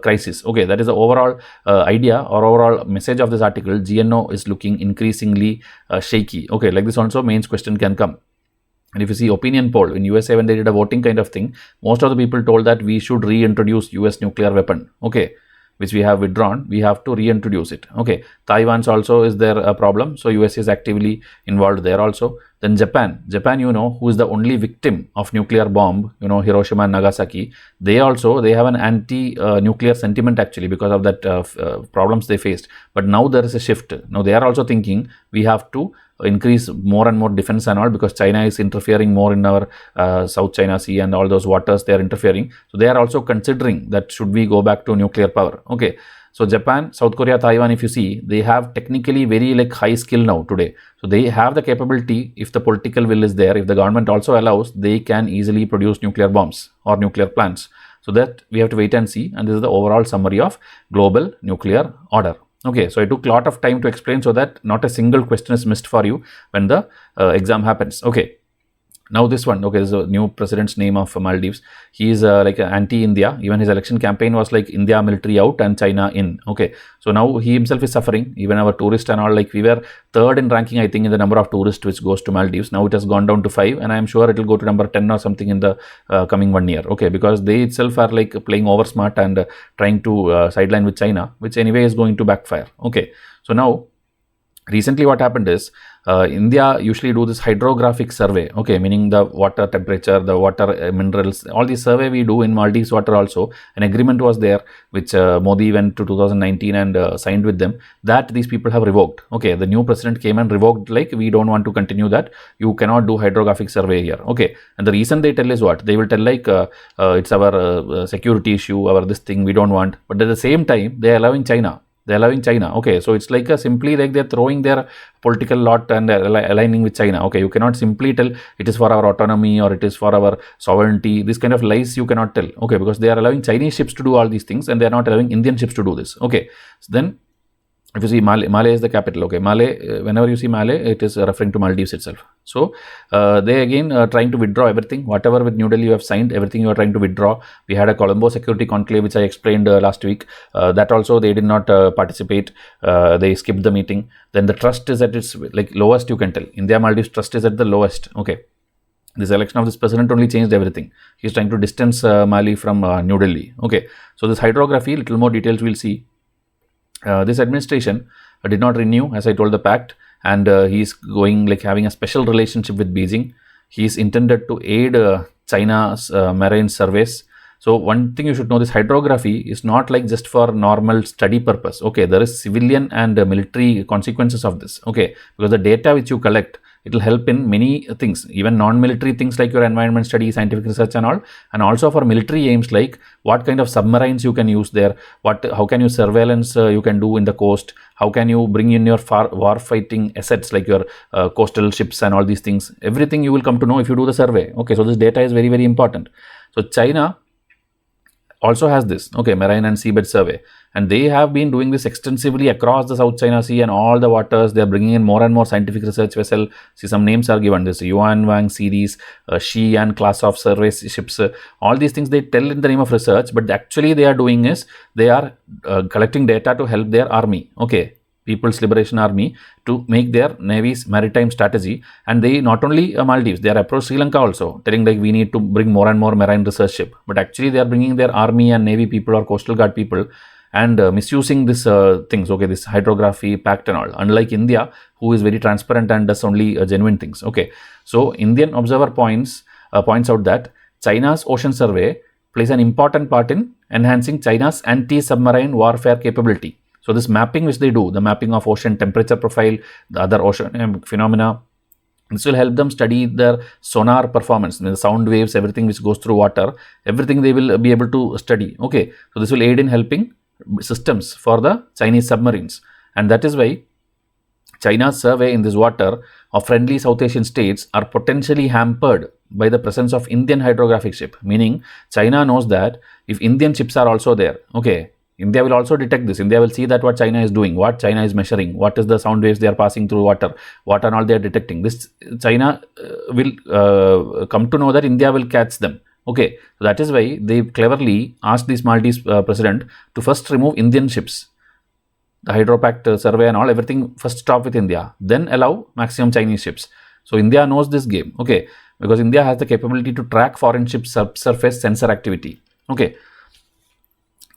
crisis. Okay, that is the overall idea or overall message of this article. GNO is looking increasingly shaky. Okay, like this also mains question can come. And if you see opinion poll in USA, when they did a voting kind of thing, most of the people told that we should reintroduce US nuclear weapon. Okay, which we have withdrawn, we have to reintroduce it. Okay, Taiwan's also is there a problem, so US is actively involved there also. Then Japan, who is the only victim of nuclear bomb, Hiroshima and Nagasaki, they have an anti-nuclear sentiment actually because of that problems they faced. But now there is a shift. Now they are also thinking we have to increase more and more defense and all, because China is interfering more in our South China Sea and all those waters they are interfering. So they are also considering that should we go back to nuclear power. Okay. So Japan, South Korea, Taiwan, if you see, they have technically very like high skill now today. So they have the capability, if the political will is there, if the government also allows, they can easily produce nuclear bombs or nuclear plants. So that we have to wait and see. And this is the overall summary of global nuclear order. Okay, so I took a lot of time to explain so that not a single question is missed for you when the exam happens. Okay. Now this one, okay, this is a new president's name of Maldives. He is like anti-India. Even his election campaign was like India military out and China in. Okay, so now he himself is suffering. Even our tourists and all, like we were 3rd in ranking, I think, in the number of tourists which goes to Maldives. Now it has gone down to 5, and I am sure it will go to number 10 or something in the coming 1 year. Okay, because they itself are like playing over smart and trying to sideline with China, which anyway is going to backfire. Okay, so now recently what happened is India usually do this hydrographic survey, okay, meaning the water temperature, the water minerals, all these survey we do in Maldives water also. An agreement was there which Modi went to 2019 and signed with them, that these people have revoked. Okay, the new president came and revoked, like we don't want to continue that, you cannot do hydrographic survey here. Okay, and the reason they tell is what? They will tell like it's our security issue, our this thing we don't want, but at the same time they are allowing China. they're allowing China. Okay, so it's like simply like they're throwing their political lot and aligning with China. Okay, you cannot simply tell it is for our autonomy or it is for our sovereignty. This kind of lies you cannot tell. Okay, because they are allowing Chinese ships to do all these things and they are not allowing Indian ships to do this. Okay, so then if you see Malé is the capital. Okay, Malé, whenever you see Malé, it is referring to Maldives itself. So they again trying to withdraw everything, whatever with New Delhi you have signed, everything you are trying to withdraw. We had a Colombo Security Conclave, which I explained last week. That also they did not participate. They skipped the meeting. Then the trust is at its like lowest, you can tell. India-Maldives trust is at the lowest. Okay. This election of this president only changed everything. He's trying to distance Mali from New Delhi. Okay. So this hydrography, little more details we'll see. This administration did not renew, as I told, the pact, and he's going like having a special relationship with Beijing. He is intended to aid China's marine surveys. So one thing you should know, this hydrography is not like just for normal study purpose. Okay, there is civilian and military consequences of this. Okay, because the data which you collect, it will help in many things, even non-military things like your environment study, scientific research and all, and also for military aims like what kind of submarines you can use there, how can you surveillance you can do in the coast, how can you bring in your war fighting assets like your coastal ships and all these things. Everything you will come to know if you do the survey. Okay, so this data is very, very important. So China also has this, okay, marine and seabed survey, and they have been doing this extensively across the South China Sea and all the waters. They are bringing in more and more scientific research vessel. See, some names are given, this Yuan Wang series, Xi'an class of survey ships, all these things they tell in the name of research, but actually they are doing is they are collecting data to help their army, okay, People's Liberation Army, to make their navy's maritime strategy. And they not only Maldives, they are approached Sri Lanka also, telling like we need to bring more and more marine research ship, but actually they are bringing their army and navy people or coastal guard people and misusing this things, okay, this hydrography pact and all, unlike India, who is very transparent and does only genuine things. Okay, so Indian Observer points out that China's ocean survey plays an important part in enhancing China's anti-submarine warfare capability. So this mapping which they do, the mapping of ocean temperature profile, the other ocean phenomena, this will help them study their sonar performance, the sound waves, everything which goes through water, everything they will be able to study. Okay, so this will aid in helping systems for the Chinese submarines, and that is why China's survey in this water of friendly South Asian states are potentially hampered by the presence of Indian hydrographic ship, meaning China knows that if Indian ships are also there, okay, India will also detect this. India will see that what China is doing, what China is measuring, what is the sound waves they are passing through water, what and all they are detecting. This China will come to know that India will catch them. Okay, so that is why they cleverly asked this Maldives president to first remove Indian ships, the Hydropact survey and all, everything first stop with India, then allow maximum Chinese ships. So India knows this game, okay, because India has the capability to track foreign ships' subsurface sensor activity. Okay.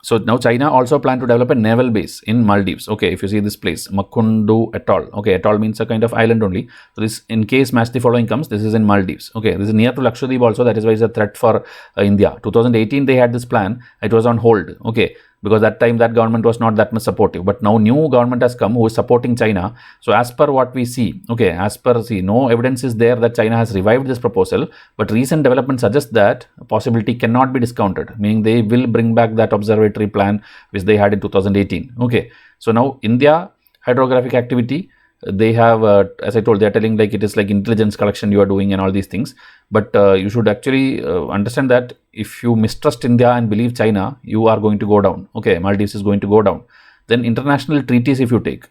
So now China also plan to develop a naval base in Maldives. Okay, if you see this place, Makundu Atoll. Okay, atoll means a kind of island only. So this, in case match the following comes, this is in Maldives. Okay, this is near to Lakshadweep also. That is why it's a threat for India. 2018 they had this plan. It was on hold. Okay, because that time that government was not that much supportive. But now new government has come who is supporting China. So as per what we see, okay, as per no evidence is there that China has revived this proposal. But recent development suggests that a possibility cannot be discounted, meaning they will bring back that observatory plan which they had in 2018. Okay, so now India hydrographic activity, they have, as I told, they are telling like it is like intelligence collection you are doing and all these things. But you should actually understand that if you mistrust India and believe China, you are going to go down. Okay, Maldives is going to go down. Then international treaties, if you take,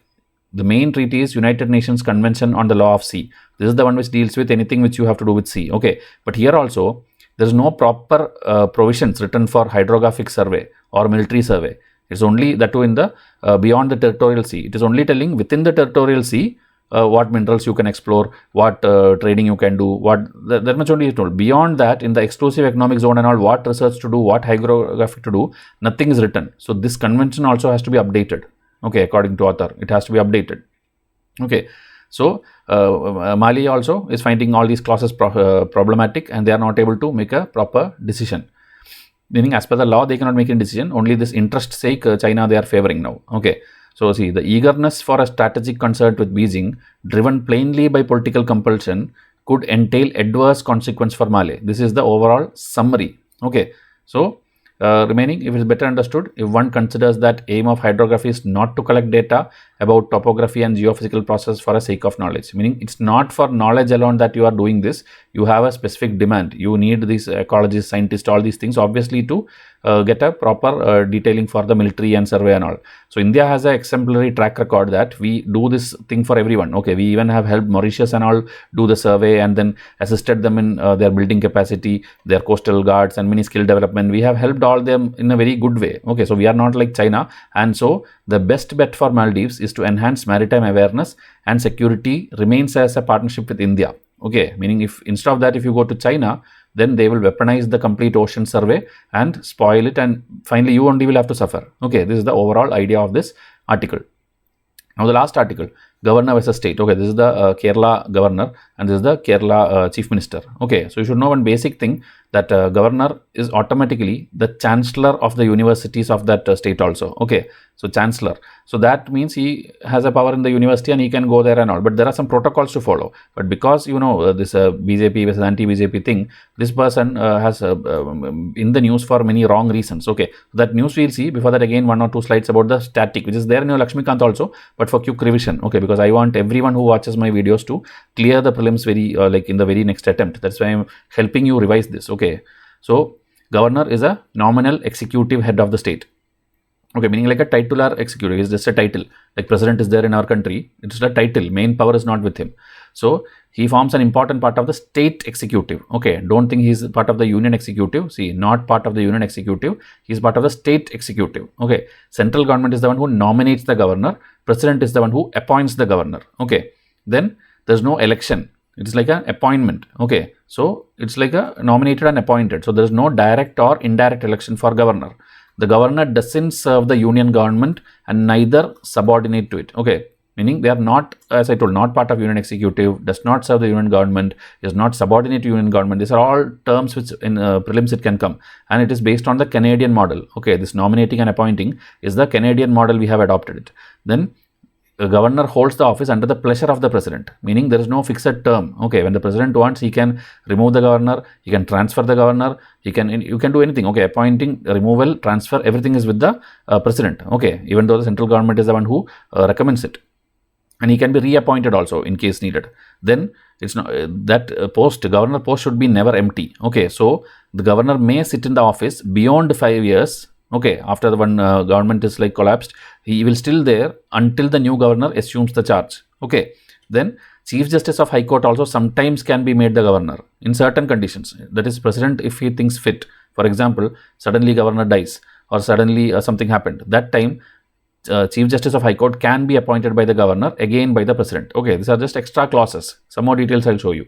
the main treaty is United Nations Convention on the Law of Sea. This is the one which deals with anything which you have to do with sea. Okay, but here also there is no proper provisions written for hydrographic survey or military survey. It's only that too in the beyond the territorial sea. It is only telling within the territorial sea what minerals you can explore, what trading you can do, what that much only is told. Beyond that, in the exclusive economic zone and all, what research to do, what hydrographic to do, nothing is written. So this convention also has to be updated. Okay, according to author, it has to be updated. Okay, so Mali also is finding all these clauses problematic, and they are not able to make a proper decision. Meaning, as per the law, they cannot make a decision. Only this interest sake, China they are favoring now. Okay. So see, the eagerness for a strategic concert with Beijing, driven plainly by political compulsion, could entail adverse consequence for Mali. This is the overall summary. Okay. So remaining, if it is better understood, if one considers that aim of hydrography is not to collect data about topography and geophysical process for a sake of knowledge, meaning it's not for knowledge alone that you are doing this. You have a specific demand. You need these ecologists, scientists, all these things obviously to get a proper detailing for the military and survey and all. So India has an exemplary track record that we do this thing for everyone. Okay, we even have helped Mauritius and all do the survey and then assisted them in their building capacity, their coastal guards and many skill development. We have helped all them in a very good way. Okay, so we are not like China, and so the best bet for Maldives is to enhance maritime awareness and security remains as a partnership with India. Okay, meaning if instead of that, if you go to China, then they will weaponize the complete ocean survey and spoil it, and finally you only will have to suffer. Okay, this is the overall idea of this article. Now the last article, governor versus state. Okay, this is the Kerala governor and this is the Kerala chief minister. Okay, so you should know one basic thing, that governor is automatically the chancellor of the universities of that state also. Okay, so chancellor, so that means he has a power in the university and he can go there and all, but there are some protocols to follow. But because you know this BJP versus anti-BJP thing, this person has in the news for many wrong reasons. Okay, that news we'll see. Before that, again 1 or 2 slides about the static, which is there in your Lakshmikant also, but for quick revision. Okay, because I want everyone who watches my videos to clear the prelims very like in the very next attempt. That's why I'm helping you revise this. Okay, so governor is a nominal executive head of the state. Okay, meaning like a titular executive is just a title. Like president is there in our country, it's a title. Main power is not with him. So he forms an important part of the state executive. Okay, don't think he's part of the union executive. See, not part of the union executive. He's part of the state executive. Okay, central government is the one who nominates the governor. President is the one who appoints the governor. Okay, then there's no election. It's like an appointment. Okay, so it's like a nominated and appointed. So there is no direct or indirect election for governor. The governor doesn't serve the union government and neither subordinate to it. Okay, meaning they are not, as I told, not part of union executive, does not serve the union government, is not subordinate to union government. These are all terms which in prelims it can come, and it is based on the Canadian model. Okay, this nominating and appointing is the Canadian model. We have adopted it. Then the governor holds the office under the pleasure of the president, meaning there is no fixed term. Okay, when the president wants, he can remove the governor, he can transfer the governor, you can do anything. Okay, appointing, removal, transfer, everything is with the president. Okay, even though the central government is the one who recommends it, and he can be reappointed also in case needed. Then it's not that governor post should be never empty. Okay, so the governor may sit in the office beyond 5 years. Okay, after the one government is like collapsed, he will still there until the new governor assumes the charge. Okay, then Chief Justice of High Court also sometimes can be made the governor in certain conditions. That is, president if he thinks fit. For example, suddenly governor dies or suddenly something happened. That time, Chief Justice of High Court can be appointed by the governor, again by the president. Okay, these are just extra clauses. Some more details I'll show you.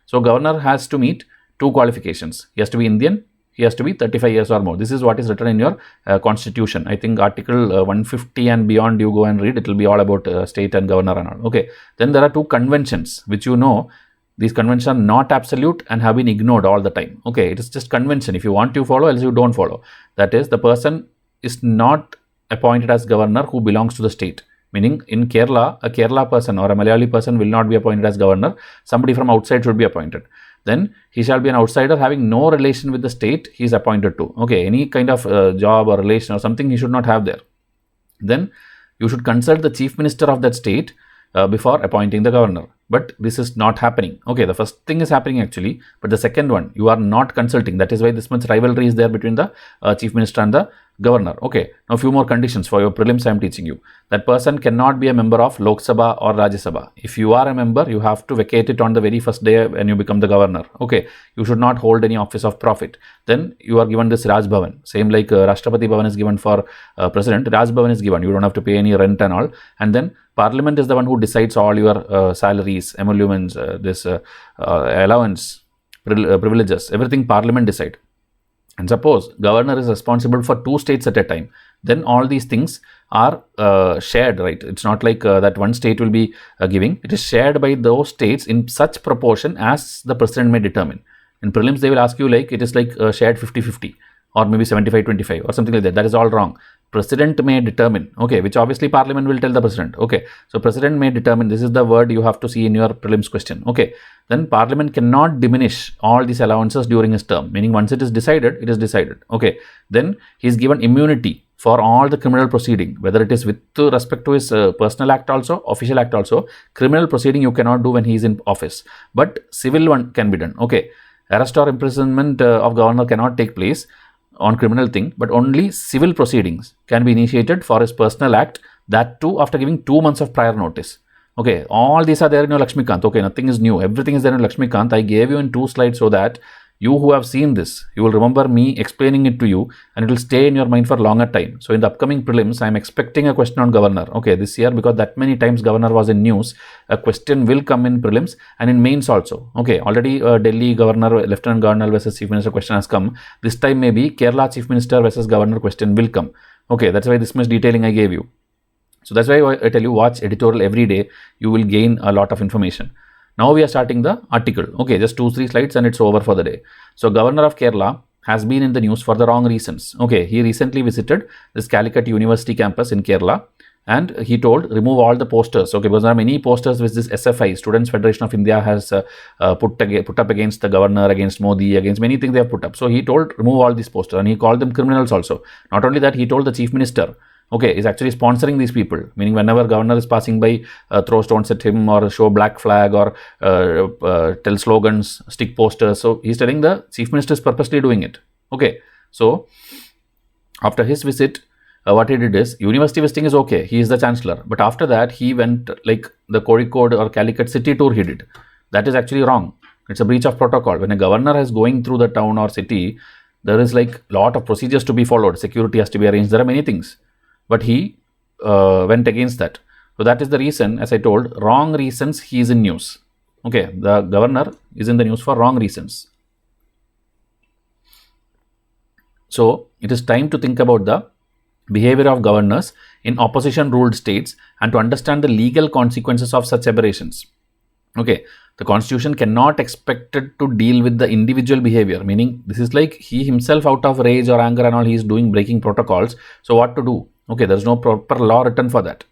So governor has to meet 2 qualifications. He has to be Indian. He has to be 35 years or more. This is what is written in your constitution. I think article 150 and beyond, you go and read. It will be all about state and governor and all. Okay. Then there are 2 conventions, which you know, these conventions are not absolute and have been ignored all the time. Okay. It is just convention. If you want to follow, else you don't follow. That is, the person is not appointed as governor who belongs to the state. Meaning in Kerala, a Kerala person or a Malayali person will not be appointed as governor. Somebody from outside should be appointed. Then he shall be an outsider having no relation with the state he is appointed to. Okay, any kind of job or relation or something he should not have there. Then you should consult the chief minister of that state before appointing the governor. But this is not happening. Okay, the first thing is happening actually, but the second one, you are not consulting. That is why this much rivalry is there between the chief minister and the governor. Okay, now a few more conditions for your prelims I am teaching you. That person cannot be a member of Lok Sabha or Rajya Sabha. If you are a member, you have to vacate it on the very first day when you become the governor. Okay, you should not hold any office of profit. Then you are given this Raj Bhavan. Same like Rashtrapati Bhavan is given for president, Raj Bhavan is given. You don't have to pay any rent and all. And then Parliament is the one who decides all your salaries, emoluments, allowance, privileges, everything Parliament decide. And suppose governor is responsible for 2 states at a time, then all these things are shared, right? It's not like that one state will be giving. It is shared by those states in such proportion as the president may determine. In prelims, they will ask you like it is like shared 50-50 or maybe 75-25 or something like that. That is all wrong. president may determine, okay, which obviously parliament will tell the president, okay. So president may determine, this is the word you have to see in your prelims question, okay. Then parliament cannot diminish all these allowances during his term, meaning once it is decided, it is decided, okay. Then he is given immunity for all the criminal proceeding, whether it is with respect to his personal act also, official act also. Criminal proceeding you cannot do when he is in office, but civil one can be done, okay. Arrest or imprisonment of governor cannot take place on criminal thing, but only civil proceedings can be initiated for his personal act, that too after giving 2 months of prior notice. Okay, all these are there in your Lakshmikant. Okay, nothing is new. Everything is there in Lakshmikant. I gave you in 2 slides so that you who have seen this, you will remember me explaining it to you and it will stay in your mind for longer time. So in the upcoming prelims, I am expecting a question on governor. Okay, this year, because that many times governor was in news, a question will come in prelims and in mains also. Okay, already Delhi governor, lieutenant governor versus chief minister question has come. This time maybe Kerala chief minister versus governor question will come. Okay, that's why this much detailing I gave you. So that's why I tell you, watch editorial every day. You will gain a lot of information. Now we are starting the article. Okay, just 2-3 slides and it's over for the day. So Governor of Kerala has been in the news for the wrong reasons. Okay, he recently visited this Calicut University campus in Kerala and he told remove all the posters. Okay, because there are many posters which this SFI, Students Federation of India, has put up against the governor, against Modi, against many things they have put up. So he told remove all these posters and he called them criminals also. Not only that, he told the chief minister, okay, is actually sponsoring these people, meaning whenever governor is passing by, throw stones at him or show black flag or tell slogans, stick posters. So he's telling the chief minister is purposely doing it. Okay, so after his visit, what he did is, university visiting is okay, he is the chancellor, but after that he went like the Kozhikode or Calicut city tour he did. That is actually wrong. It's a breach of protocol. When a governor is going through the town or city, there is like lot of procedures to be followed. Security has to be arranged. There are many things. But he went against that. So that is the reason, as I told, wrong reasons he is in news. Okay, the governor is in the news for wrong reasons. So it is time to think about the behavior of governors in opposition ruled states and to understand the legal consequences of such aberrations. Okay, the constitution cannot expected to deal with the individual behavior, meaning this is like he himself out of rage or anger and all, he is doing breaking protocols. So what to do? Okay, there is no proper law written for that.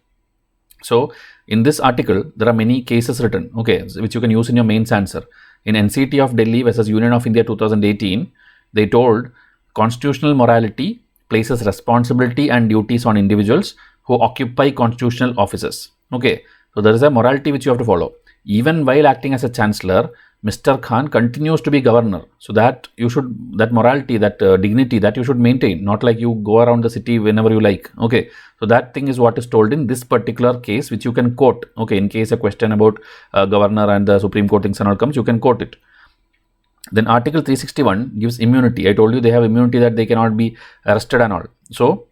So in this article, there are many cases written, okay, which you can use in your mains answer. In NCT of Delhi versus Union of India 2018, they told constitutional morality places responsibility and duties on individuals who occupy constitutional offices. Okay, so there is a morality which you have to follow. Even while acting as a chancellor, Mr. Khan continues to be governor. So that you should, that morality, that dignity, that you should maintain, not like you go around the city whenever you like. Okay, so that thing is what is told in this particular case, which you can quote. Okay, in case a question about governor and the Supreme Court things and all comes, you can quote it. Then Article 361 gives immunity. I told you they have immunity that they cannot be arrested and all. So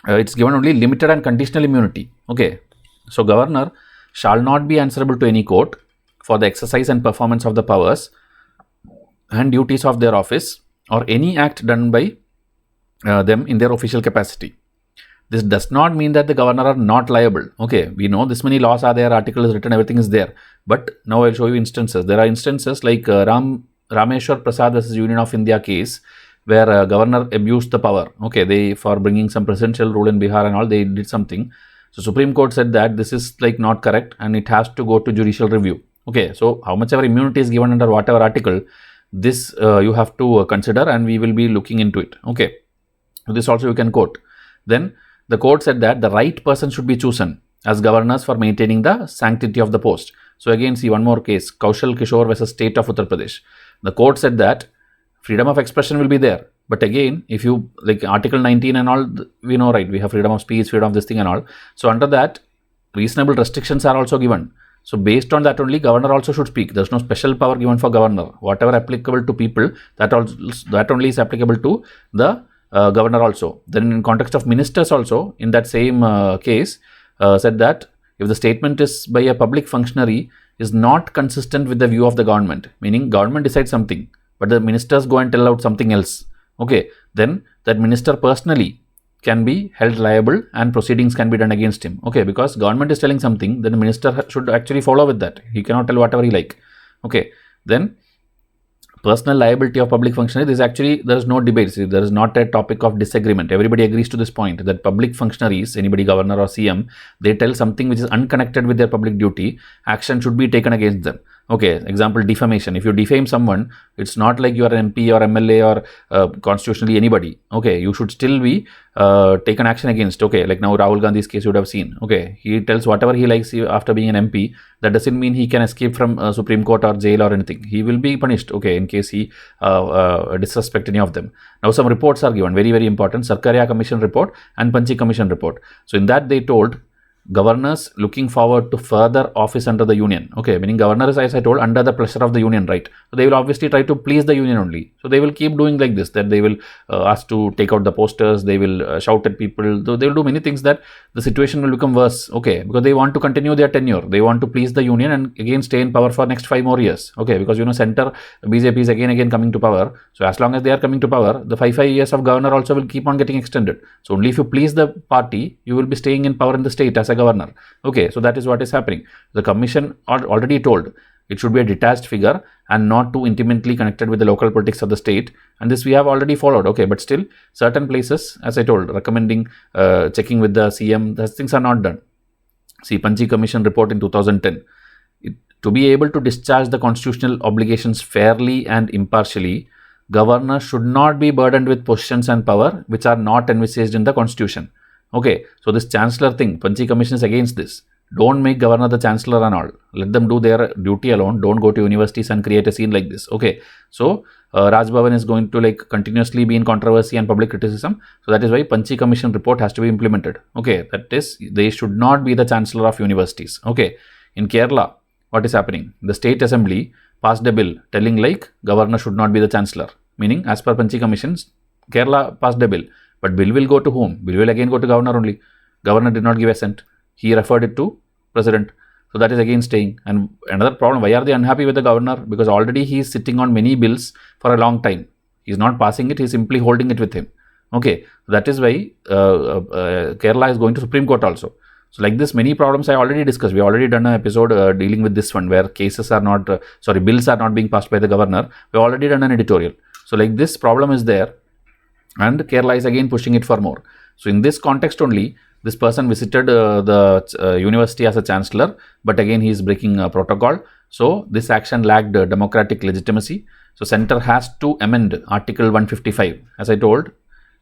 it's given only limited and conditional immunity. Okay, so governor shall not be answerable to any court for the exercise and performance of the powers and duties of their office or any act done by them in their official capacity. This does not mean that the governor are not liable. Okay, we know this many laws are there, article is written, everything is there. But now I'll show you instances. There are instances like Rameshwar Prasad versus Union of India case where governor abused the power. Okay, they, for bringing some presidential rule in Bihar and all, they did something. So Supreme Court said that this is like not correct and it has to go to judicial review. Okay, so how much ever immunity is given under whatever article, this you have to consider and we will be looking into it. Okay, so this also you can quote. Then the court said that the right person should be chosen as governors for maintaining the sanctity of the post. So again, see one more case, Kaushal Kishore versus State of Uttar Pradesh. The court said that freedom of expression will be there. But again, if you like Article 19 and all, we know, right, we have freedom of speech, freedom of this thing and all. So under that, reasonable restrictions are also given. So based on that only, governor also should speak. There's no special power given for governor. Whatever applicable to people, that only is applicable to the governor also. Then in context of ministers also, in that same case, said that if the statement is by a public functionary is not consistent with the view of the government, meaning government decides something, but the ministers go and tell out something else. Okay, then that minister personally can be held liable and proceedings can be done against him. Okay, because government is telling something, then the minister should actually follow with that. He cannot tell whatever he like. Okay, then personal liability of public functionaries, is actually, there is no debate. See, there is not a topic of disagreement. Everybody agrees to this point that public functionaries, anybody governor or CM, they tell something which is unconnected with their public duty, action should be taken against them. Okay, example, defamation. If you defame someone, it's not like you are an MP or MLA or constitutionally anybody. Okay, you should still be taken action against. Okay, like now Rahul Gandhi's case you would have seen. Okay, he tells whatever he likes after being an MP. That doesn't mean he can escape from Supreme Court or jail or anything. He will be punished. Okay, in case he disrespect any of them. Now some reports are given, very very important. Sarkaria Commission report and Panchi Commission report. So in that they told governors looking forward to further office under the union. Okay, meaning governors, as I told, under the pressure of the union, right? So they will obviously try to please the union only. So they will keep doing like this, that they will ask to take out the posters, they will shout at people, they will do many things that the situation will become worse. Okay, because they want to continue their tenure, they want to please the union and again stay in power for next 5 more years. Okay, because center BJP is again coming to power. So as long as they are coming to power, the 5 years of governor also will keep on getting extended. So only if you please the party, you will be staying in power in the state as a governor. Okay, so that is what is happening. The commission already told it should be a detached figure and not too intimately connected with the local politics of the state, and this we have already followed. Okay, but still certain places, as I told, recommending checking with the CM, those things are not done. See, Panchi Commission report in 2010. To be able to discharge the constitutional obligations fairly and impartially, governors should not be burdened with positions and power which are not envisaged in the constitution. Okay, so this chancellor thing, Panchi Commission is against this. Don't make governor the chancellor and all. Let them do their duty alone. Don't go to universities and create a scene like this. Okay, so Raj Bhavan is going to continuously be in controversy and public criticism. So that is why Panchi Commission report has to be implemented. Okay, that is, they should not be the chancellor of universities. Okay, in Kerala, what is happening? The state assembly passed a bill telling governor should not be the chancellor. Meaning, as per Panchi Commissions, Kerala passed a bill. But bill will go to whom? Bill will again go to governor only. Governor did not give assent. He referred it to president. So that is again staying. And another problem, why are they unhappy with the governor? Because already he is sitting on many bills for a long time. He is not passing it, he is simply holding it with him. Okay, that is why Kerala is going to Supreme Court also. So like this, many problems I already discussed. We already done an episode dealing with this one where cases are not, bills are not being passed by the governor. We already done an editorial. So like this problem is there. And Kerala is again pushing it for more. So in this context only, this person visited the university as a chancellor, but again he is breaking protocol. So this action lacked democratic legitimacy. So center has to amend Article 155. As I told,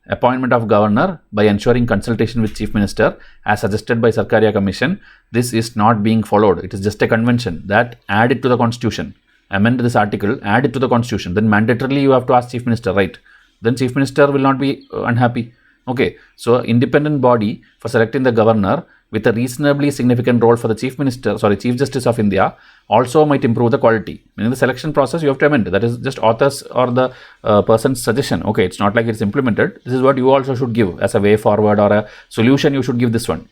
appointment of governor by ensuring consultation with chief minister as suggested by Sarkaria Commission. This is not being followed. It is just a convention that add it to the constitution. Amend this article, add it to the constitution. Then mandatorily you have to ask chief minister, right? Then chief minister will not be unhappy. Okay, so independent body for selecting the governor with a reasonably significant role for the chief justice of India also might improve the quality. In the selection process, you have to amend. That is just author's or the person's suggestion. Okay, it's not like it's implemented. This is what you also should give as a way forward or a solution. You should give this one.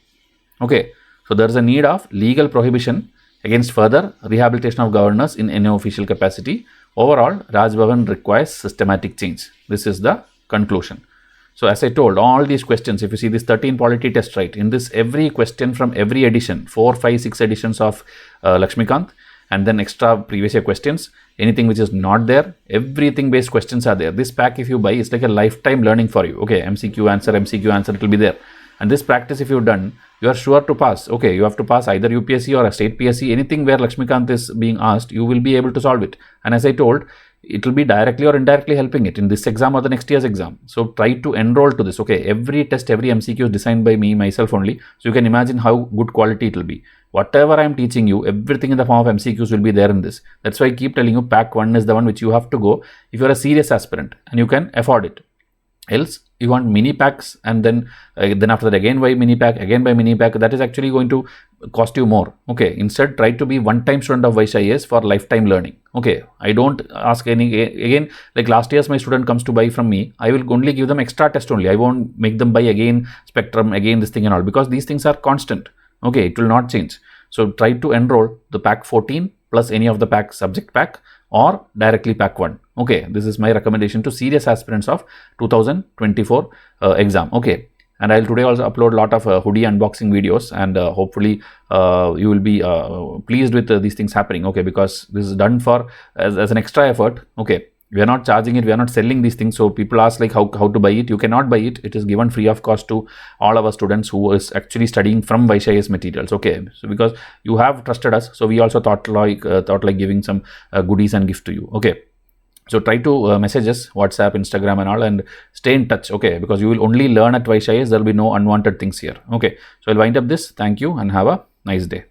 Okay, so there is a need of legal prohibition against further rehabilitation of governors in any official capacity. Overall, Raj Bhavan requires systematic change. This is the conclusion. So as I told, all these questions, if you see this 13 polity test, right, in this every question from every edition, 4, 5, 6 editions of Lakshmikant, and then extra previous year questions, anything which is not there, everything based questions are there. This pack if you buy, it's like a lifetime learning for you. Okay, MCQ answer, it will be there. And this practice if you've done, you are sure to pass. Okay, you have to pass either UPSC or a state PSC, anything where Lakshmikant is being asked, you will be able to solve it. And as I told, it will be directly or indirectly helping it in this exam or the next year's exam. So try to enroll to this. Okay, every test, every MCQ is designed by me, myself only. So you can imagine how good quality it will be. Whatever I am teaching you, everything in the form of MCQs will be there in this. That's why I keep telling you, pack 1 is the one which you have to go if you are a serious aspirant and you can afford it. Else, you want mini packs and then after that again buy mini pack, again buy mini pack. That is actually going to cost you more. Okay, instead try to be one-time student of Vaishya IAS for lifetime learning. Okay, I don't ask any, again, like last year's my student comes to buy from me, I will only give them extra test only. I won't make them buy again Spectrum, again this thing and all, because these things are constant. Okay, it will not change. So try to enroll the pack 14 plus any of the pack subject pack or directly pack 1. Okay, this is my recommendation to serious aspirants of 2024 exam. Okay, and I'll today also upload a lot of hoodie unboxing videos, and hopefully you will be pleased with these things happening. Okay, because this is done for as an extra effort. Okay, We are not charging it, we are not selling these things. So people ask like how to buy it. You cannot buy it. It is given free of cost to all our students who is actually studying from Vaishya's materials. Okay, so because you have trusted us, so we also thought like giving some goodies and gift to you. Okay, so try to message us, WhatsApp, Instagram and all, and stay in touch. Okay, because you will only learn at Vaishya's. There will be no unwanted things here. Okay, so I'll wind up this. Thank you and have a nice day.